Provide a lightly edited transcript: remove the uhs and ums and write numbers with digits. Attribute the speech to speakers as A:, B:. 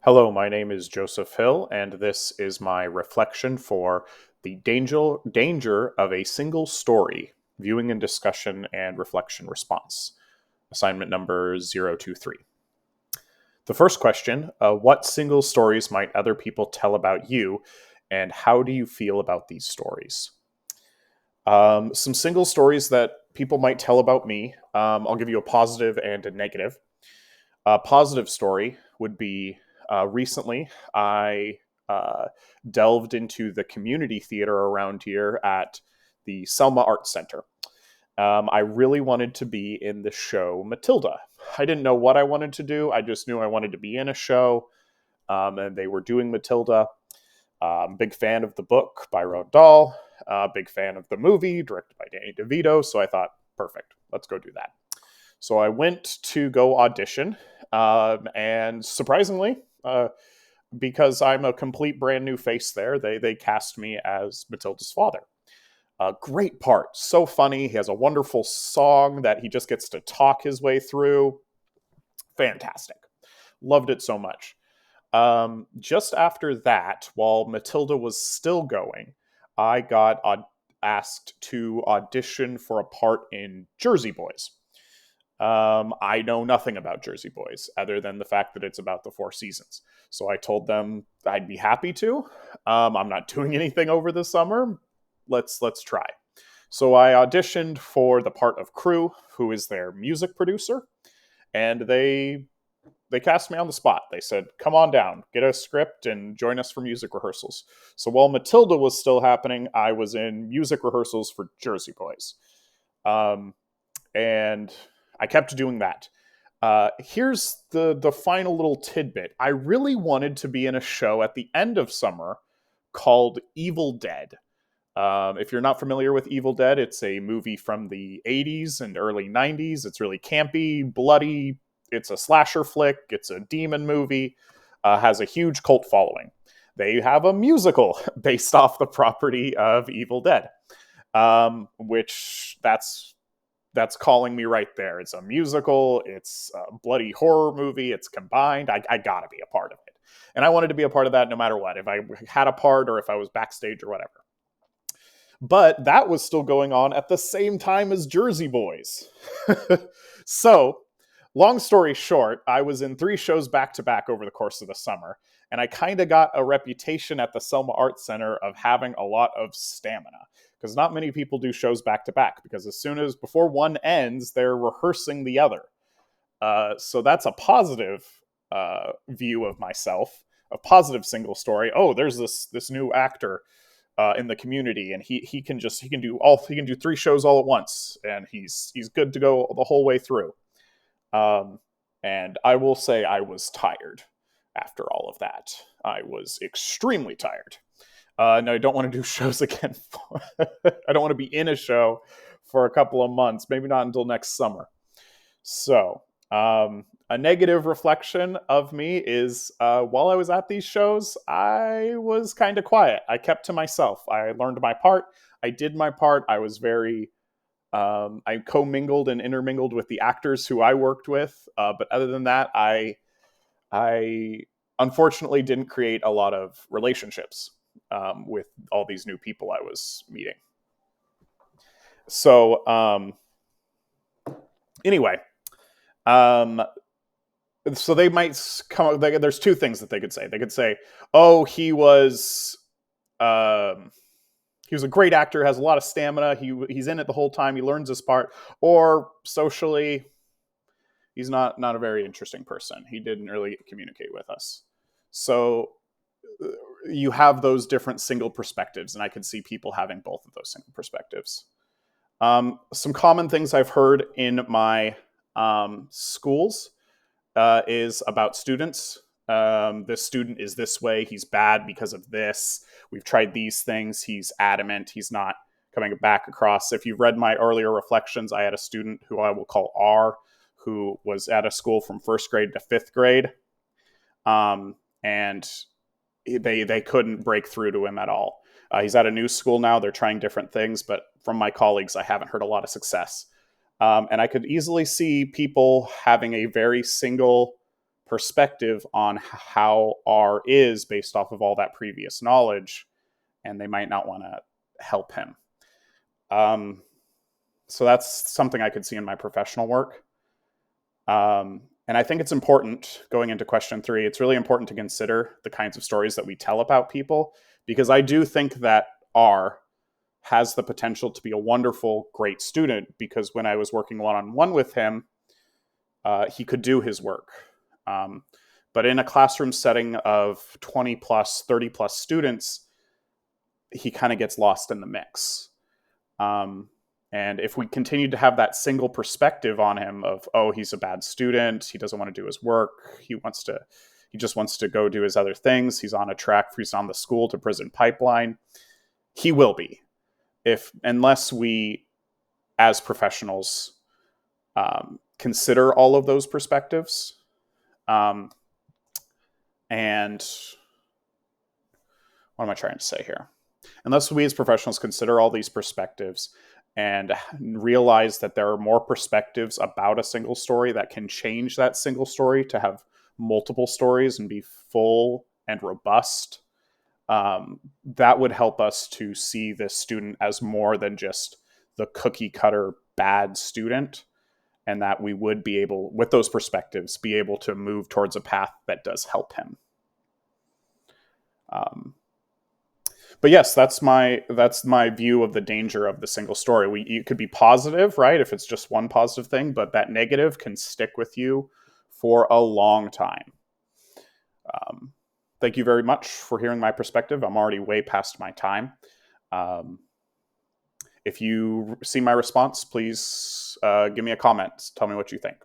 A: Hello, my name is Joseph Hill, and this is my reflection for the danger of a single story, viewing and discussion and reflection response. Assignment number 023. The first question, what single stories might other people tell about you, and how do you feel about these stories? Some single stories that people might tell about me. I'll give you a positive and a negative. A positive story would be recently I uh, delved into the community theater around here at the Selma Arts Center. I really wanted to be in the show Matilda. I didn't know what I wanted to do. I just knew I wanted to be in a show, and they were doing Matilda. Big fan of the book by Roald Dahl. Big fan of the movie directed by Danny DeVito. So I thought, perfect, let's go do that. So I went to go audition, and surprisingly, because I'm a complete brand new face there, they cast me as Matilda's father. Great part, so funny. He has a wonderful song that he just gets to talk his way through. Fantastic, loved it so much. Just after that, while Matilda was still going, I got asked to audition for a part in Jersey Boys. I know nothing about Jersey Boys other than the fact that it's about the Four Seasons. So I told them I'd be happy to. I'm not doing anything over the summer. Let's try. So I auditioned for the part of Crew, who is their music producer, and they cast me on the spot. They said, "Come on down, get a script, and join us for music rehearsals." So while Matilda was still happening, I was in music rehearsals for Jersey Boys. Um, and I kept doing that. Here's the final little tidbit. I really wanted to be in a show at the end of summer called Evil Dead. If you're not familiar with Evil Dead, it's a movie from the 80s and early 90s. It's really campy, bloody. It's a slasher flick. It's a demon movie. Has a huge cult following. They have a musical based off the property of Evil Dead, which that's calling me right there. It's a musical, it's a bloody horror movie, it's combined. I gotta be a part of it. And I wanted to be a part of that no matter what, if I had a part or if I was backstage or whatever. But that was still going on at the same time as Jersey Boys. So, long story short, I was in 3 shows back to back over the course of the summer, and I kind of got a reputation at the Selma Arts Center of having a lot of stamina because not many people do shows back to back because as soon as before one ends, they're rehearsing the other. So that's a positive view of myself, a positive single story. Oh, there's this new actor in the community, and he can do 3 shows all at once, and he's good to go the whole way through. Um, and I will say I was tired after all of that. I was extremely tired. No, I don't want to do shows again. I don't want to be in a show for a couple of months, maybe not until next summer. So, a negative reflection of me is while I was at these shows, I was kind of quiet. I kept to myself. I learned my part. I did my part. I was very, I commingled and intermingled with the actors who I worked with. But other than that, I unfortunately didn't create a lot of relationships with all these new people I was meeting. So, anyway, um, so they might come. There's 2 things that they could say. They could say, "Oh, um, he was a great actor, has a lot of stamina. He's in it the whole time. He learns his part." Or socially, he's not a very interesting person. He didn't really communicate with us. So you have those different single perspectives, and I could see people having both of those single perspectives. Some common things I've heard in my schools is about students. This student is this way. He's bad because of this. We've tried these things. He's adamant. He's not coming back across. If you've read my earlier reflections, I had a student who I will call R, who was at a school from 1st grade to 5th grade. And they couldn't break through to him at all. He's at a new school now. They're trying different things, but from my colleagues, I haven't heard a lot of success. And I could easily see people having a very single perspective on how R is based off of all that previous knowledge, and they might not want to help him. So that's something I could see in my professional work. And I think it's important, going into question 3, it's really important to consider the kinds of stories that we tell about people, because I do think that R has the potential to be a wonderful, great student, because when I was working one-on-one with him, he could do his work. But in a classroom setting of 20 plus, 30 plus students, he kind of gets lost in the mix. And if we continue to have that single perspective on him of, oh, he's a bad student, he doesn't want to do his work, he just wants to go do his other things, he's on a track, he's on the school to prison pipeline, he will be, unless we, as professionals, consider all of those perspectives. And what am I trying to say here? Unless we as professionals consider all these perspectives and realize that there are more perspectives about a single story that can change that single story to have multiple stories and be full and robust, that would help us to see this student as more than just the cookie cutter bad student, and that we would be able, with those perspectives, be able to move towards a path that does help him. But yes, that's my view of the danger of the single story. You could be positive, right, if it's just one positive thing, but that negative can stick with you for a long time. Thank you very much for hearing my perspective. I'm already way past my time. If you see my response, please give me a comment. Tell me what you think.